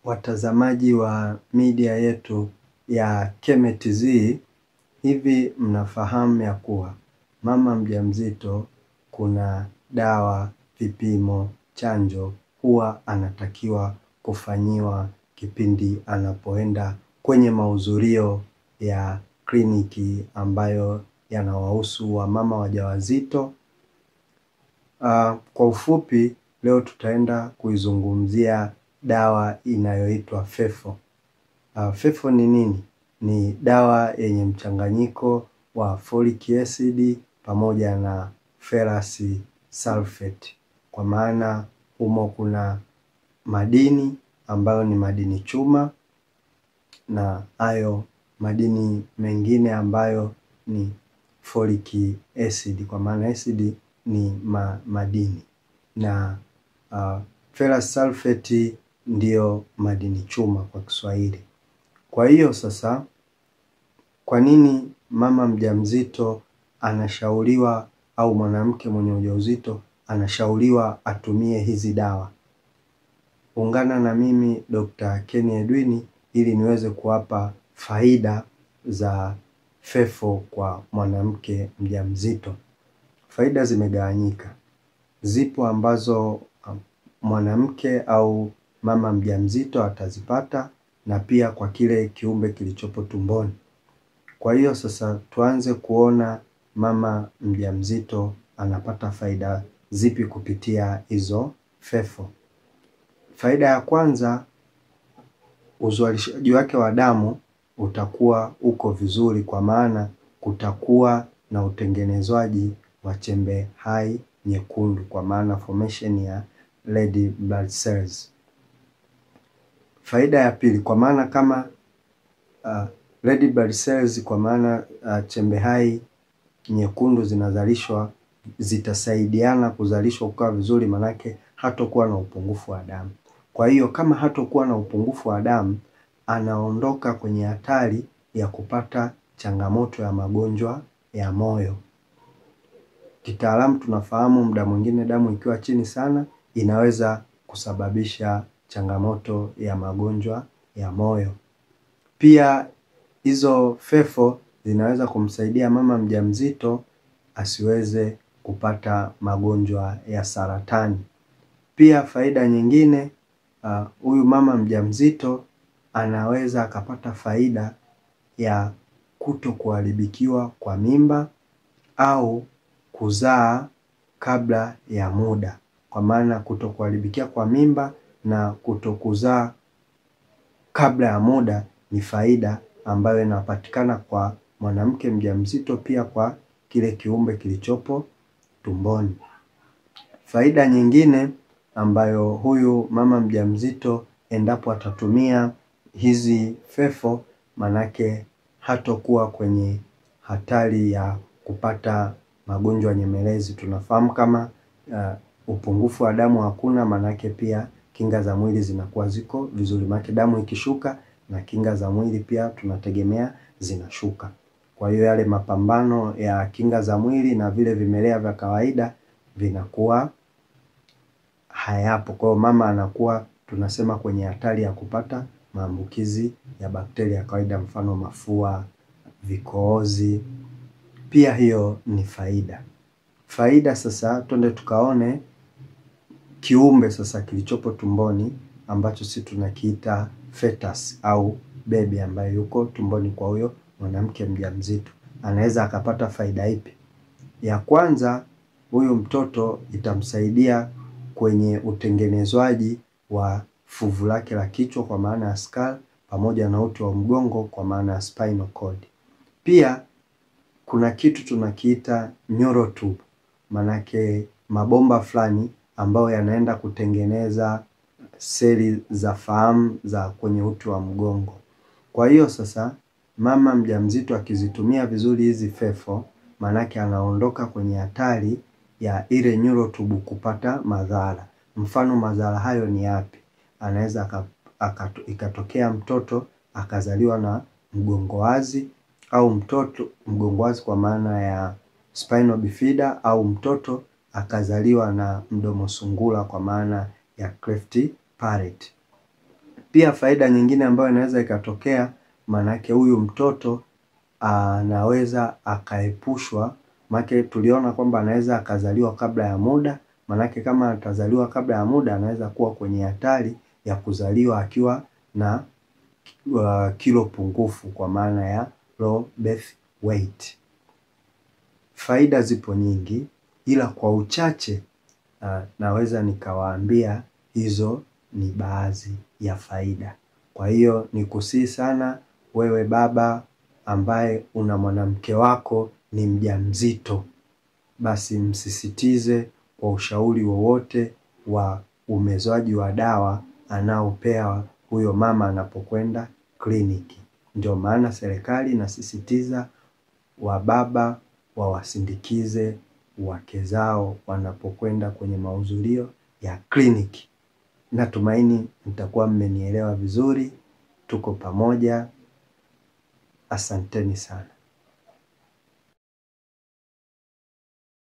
Watazamaji wa media yetu ya KemeTZ, hivi mnafahamu ya kuwa mama mjamzito kuna dawa, vipimo, chanjo huwa anatakiwa kufanyiwa kipindi anapoenda kwenye mahudhurio ya kliniki ambayo yanawahusu wamama wajawazito. Kwa ufupi leo tutaenda kuizungumzia dawa inayoitwa FeFo. FeFo ni nini? Ni dawa yenye mchanganyiko wa folic acid pamoja na ferrous sulfate. Kwa maana humo kuna madini ambayo ni madini chuma na hayo madini mengine ambayo ni folic acid, kwa maana acid ni madini na ferrous sulfate ndiyo madini chuma kwa Kiswahili. Kwa hiyo sasa, kwa nini mama mjamzito anashauriwa au mwanamke mwenye ujauzito anashauriwa atumie hizi dawa? Ungana na mimi Dr. Ken Edwin ili niweze kuwapa faida za FeFo kwa mwanamke mjamzito. Faida zimegawanyika. Zipo ambazo mwanamke au mama mjamzito atazipata na pia kwa kile kiumbe kilichopo tumboni. Kwa hiyo sasa tuanze kuona mama mjamzito anapata faida zipi kupitia hizo FeFo. Faida ya kwanza, uzalishaji wake wa damu utakuwa uko vizuri, kwa maana kutakuwa na utengenezwaji wa chembe hai nyekundu, kwa maana formation ya red blood cells. Faida ya pili, kwa maana kama red blood cells, kwa maana chembe hai nyekundu zinazalishwa, zitasaidiana kuzalishwa kwa vizuri, manake hatakuwa na upungufu wa damu. Kwa hiyo kama hatakuwa na upungufu wa damu, anaondoka kwenye hatari ya kupata changamoto ya magonjwa ya moyo. Kitaalamu tunafahamu muda mwingine damu ikiwa chini sana inaweza kusababisha changamoto ya magonjwa ya moyo. Pia hizo FeFo zinaweza kumsaidia mama mjamzito asiweze kupata magonjwa ya saratani. Pia faida nyingine, huyu mama mjamzito anaweza akapata faida ya kutokuharibikiwa kwa mimba au kuzaa kabla ya muda. Kwa maana kutokuharibikia kwa mimba na kutokuzaa kabla ya muda ni faida ambayo inapatikana kwa mwanamke mjamzito, pia kwa kile kiumbe kilichopo tumboni. Faida nyingine ambayo huyu mama mjamzito endapo atatumia hizi FeFo, manake hatakuwa kwenye hatari ya kupata magonjwa nyemelezi. Tunafahamu kama upungufu wa damu hakuna, manake pia kinga za mwili zinakuwa ziko vizuri. Manake damu ikishuka na kinga za mwili pia tunategemea zinashuka. Kwa hiyo yale mapambano ya kinga za mwili na vile vimelea vya kawaida vinakuwa hayapo. Kwa hiyo mama anakuwa tunasema kwenye hatari ya kupata maambukizi ya bakteria ya kawaida, mfano mafua, vikohozi. Pia hiyo ni faida. Faida sasa twende tukaone kiumbe sasa kilichopo tumboni ambacho sisi tunakiita fetus au baby ambaye yuko tumboni kwa huyo mwanamke mjamzito. Anaweza akapata faida ipi? Ya kwanza, huyu mtoto itamsaidia kwenye utengenezwaji wa fuvu lake la kichwa, kwa maana ya skull, pamoja na uti wa mgongo kwa maana ya spinal cord. Pia kuna kitu tunakiita neurotube, manake mabomba fulani ambayo yanaenda kutengeneza seli za fahamu za kwenye uti wa mgongo. Kwa hiyo sasa mama mjamzito akizitumia vizuri hizi FeFo, manake anaondoka kwenye hatari ya ile neurotube kupata madhara. Mfano madhara hayo ni yapi? Anaweza ikatokea mtoto akazaliwa na mgongo wazi, au mtoto mgongo wazi kwa maana ya spinal bifida, au mtoto akazaliwa na mdomo sungura kwa maana ya cleft palate. Pia faida nyingine ambayo inaweza ikatokea, manake huyu mtoto anaweza akaepushwa, manake tuliona kwamba anaweza akazaliwa kabla ya muda, manake kama atazaliwa kabla ya muda anaweza kuwa kwenye hatari ya kuzaliwa akiwa na kilo pungufu, kwa maana ya low birth weight. Faida zipo nyingi, ila kwa uchache naweza nikawaambia hizo ni baadhi ya faida. Kwa hiyo nikusihi sana wewe baba ambaye una mwanamke wako ni mjamzito, basi msisitize kwa ushauri wowote wa umezwaji wa dawa anaopewa huyo mama anapokwenda kliniki. Ndio maana serikali inasisitiza wababa wawasindikize wake zao wanapokwenda kwenye mahudhurio ya kliniki. Natumaini mtakuwa mmenielewa vizuri. Tuko pamoja. Asanteni sana.